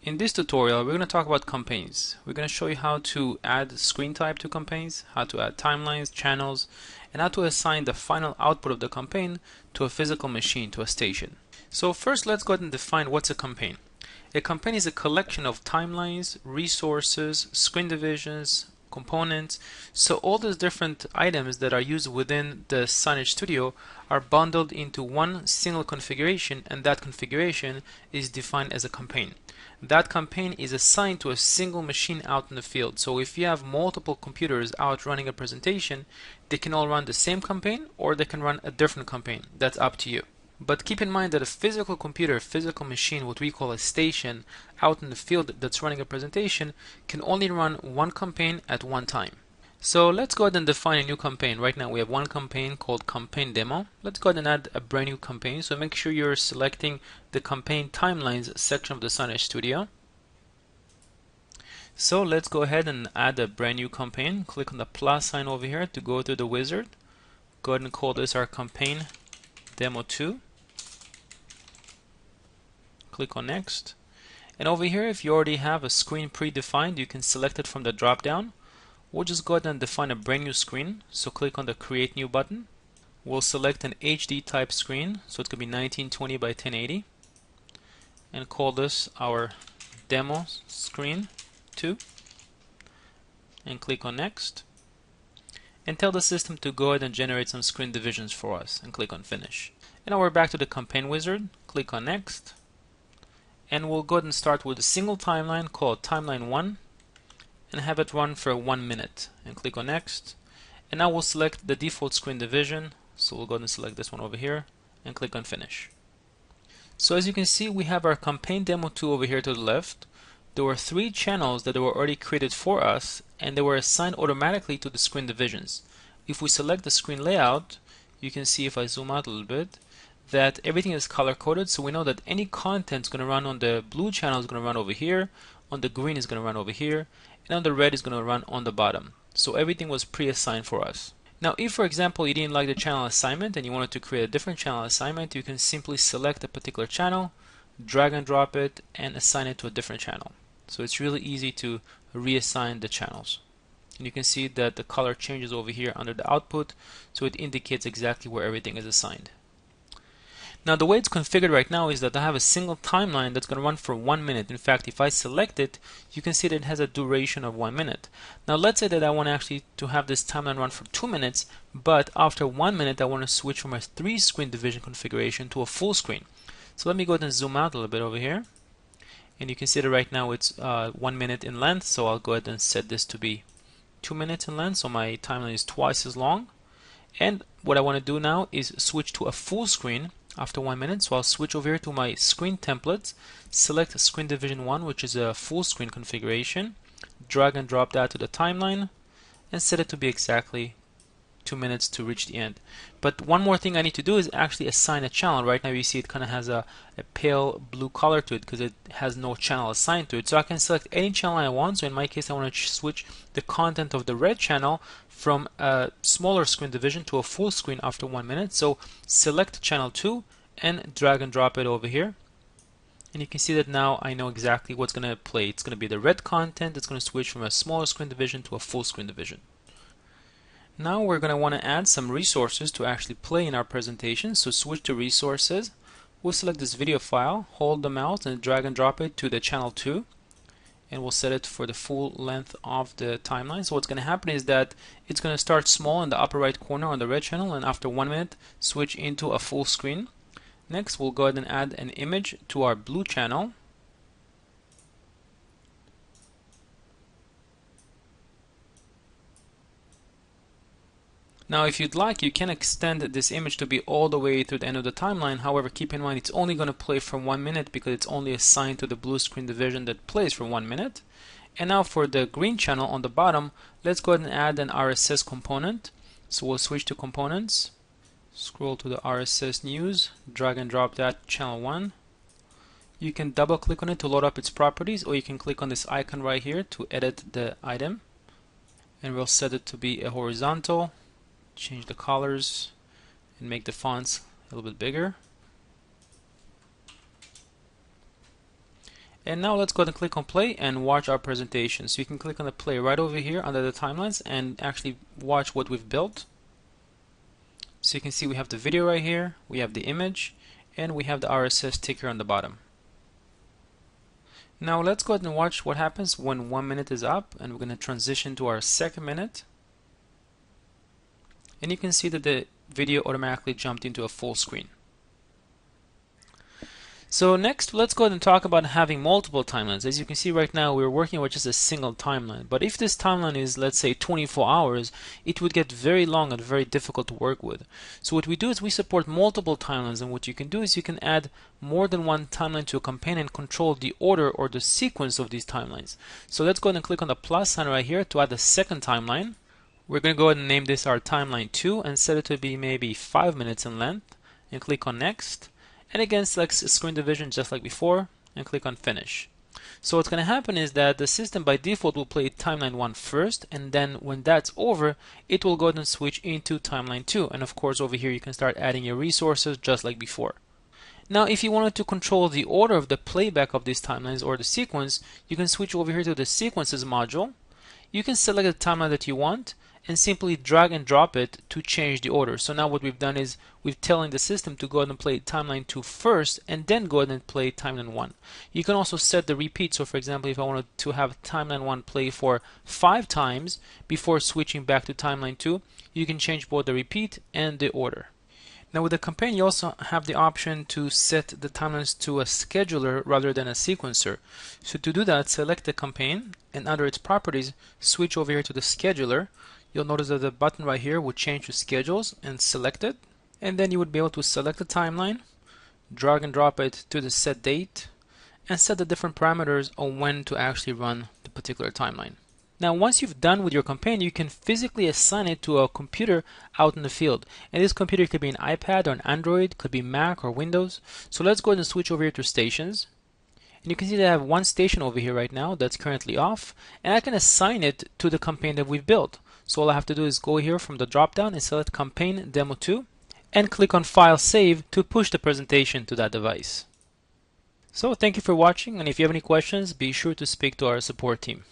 In this tutorial, we're going to talk about campaigns. We're going to show you how to add screen type to campaigns, how to add timelines, channels, and how to assign the final output of the campaign to a physical machine, to a station. So first, let's go ahead and define what's a campaign. A campaign is a collection of timelines, resources, screen divisions, components. So all those different items that are used within the Signage Studio are bundled into one single configuration, and that configuration is defined as a campaign. That campaign is assigned to a single machine out in the field. So if you have multiple computers out running a presentation, they can all run the same campaign or they can run a different campaign. That's up to you. But keep in mind that a physical computer, a physical machine, what we call a station out in the field that's running a presentation, can only run one campaign at one time. So let's go ahead and define a new campaign. Right now we have one campaign called campaign demo. Let's go ahead and add a brand new campaign. So make sure you're selecting the campaign timelines section of the Signage Studio. So let's go ahead and add a brand new campaign. Click on the plus sign over here to go to the wizard. Go ahead and call this our campaign demo 2. Click on next. And over here, if you already have a screen predefined, you can select it from the drop down. We'll just go ahead and define a brand new screen. So click on the create new button. We'll select an HD type screen. So it's going to be 1920 by 1080. And call this our demo screen 2. And click on next. And tell the system to go ahead and generate some screen divisions for us. And click on finish. And now we're back to the campaign wizard. Click on next. And we'll go ahead and start with a single timeline called timeline 1. And have it run for 1 minute, and click on next. And now we'll select the default screen division, so we'll go ahead and select this one over here and click on finish. So as you can see, we have our campaign demo 2 over here to the left. There were 3 channels that were already created for us, and they were assigned automatically to the screen divisions. If we select the screen layout, you can see, if I zoom out a little bit, that everything is color coded, so we know that any content is going to run on the blue channel is going to run over here, on the green is going to run over here, and on the red is going to run on the bottom. So everything was pre-assigned for us. Now if, for example, you didn't like the channel assignment and you wanted to create a different channel assignment, you can simply select a particular channel, drag and drop it, and assign it to a different channel. So it's really easy to reassign the channels. And you can see that the color changes over here under the output, so it indicates exactly where everything is assigned. Now the way it's configured right now is that I have a single timeline that's going to run for 1 minute. In fact, if I select it, you can see that it has a duration of 1 minute. Now let's say that I want actually to have this timeline run for 2 minutes, but after 1 minute I want to switch from a 3 screen division configuration to a full screen. So let me go ahead and zoom out a little bit over here. And you can see that right now it's 1 minute in length, so I'll go ahead and set this to be 2 minutes in length, so my timeline is twice as long. And what I want to do now is switch to a full screen after 1 minute. So I'll switch over here to my screen templates, select screen division 1, which is a full screen configuration, drag and drop that to the timeline, and set it to be exactly 2 minutes to reach the end. But one more thing I need to do is actually assign a channel. Right now you see it kind of has a pale blue color to it because it has no channel assigned to it. So I can select any channel I want. So in my case I want to switch the content of the red channel from a smaller screen division to a full screen after 1 minute. So select channel 2 and drag and drop it over here. And you can see that now I know exactly what's going to play. It's going to be the red content. It's going to switch from a smaller screen division to a full screen division. Now we're going to want to add some resources to actually play in our presentation. So switch to resources. We'll select this video file, hold the mouse and drag and drop it to the channel 2. And we'll set it for the full length of the timeline. So what's going to happen is that it's going to start small in the upper right corner on the red channel, and after 1 minute switch into a full screen. Next we'll go ahead and add an image to our blue channel. Now if you'd like, you can extend this image to be all the way to the end of the timeline. However, keep in mind it's only going to play for 1 minute because it's only assigned to the blue screen division that plays for 1 minute. And now for the green channel on the bottom, let's go ahead and add an RSS component. So we'll switch to components, scroll to the RSS news, drag and drop that channel 1. You can double click on it to load up its properties, or you can click on this icon right here to edit the item. And we'll set it to be a horizontal. Change the colors and make the fonts a little bit bigger. And now let's go ahead and click on play and watch our presentation. So you can click on the play right over here under the timelines and actually watch what we've built. So you can see we have the video right here, we have the image, and we have the RSS ticker on the bottom. Now let's go ahead and watch what happens when 1 minute is up, and we're going to transition to our second minute. And you can see that the video automatically jumped into a full screen. So next, let's go ahead and talk about having multiple timelines. As you can see right now, we're working with just a single timeline. But if this timeline is, let's say, 24 hours, it would get very long and very difficult to work with. So what we do is we support multiple timelines, and what you can do is you can add more than one timeline to a campaign and control the order or the sequence of these timelines. So let's go ahead and click on the plus sign right here to add a second timeline. We're going to go ahead and name this our timeline 2 and set it to be maybe 5 minutes in length, and click on next. And again, select screen division just like before and click on finish. So what's going to happen is that the system by default will play timeline 1 first, and then when that's over, it will go ahead and switch into timeline 2. And of course over here you can start adding your resources just like before. Now if you wanted to control the order of the playback of these timelines or the sequence, you can switch over here to the sequences module. You can select the timeline that you want and simply drag and drop it to change the order. So now what we've done is we've telling the system to go ahead and play timeline 2 first and then go ahead and play timeline 1. You can also set the repeat. So for example, if I wanted to have timeline 1 play for 5 times before switching back to timeline 2, you can change both the repeat and the order. Now with the campaign, you also have the option to set the timelines to a scheduler rather than a sequencer. So to do that, select the campaign and under its properties, switch over here to the scheduler. You'll notice that the button right here would change to schedules and select it. And then you would be able to select the timeline, drag and drop it to the set date, and set the different parameters on when to actually run the particular timeline. Now once you've done with your campaign, you can physically assign it to a computer out in the field. And this computer could be an iPad or an Android, could be Mac or Windows. So let's go ahead and switch over here to stations. And you can see that I have one station over here right now that's currently off, and I can assign it to the campaign that we've built. So all I have to do is go here from the drop down and select campaign demo 2 and click on file save to push the presentation to that device. So thank you for watching, and if you have any questions, be sure to speak to our support team.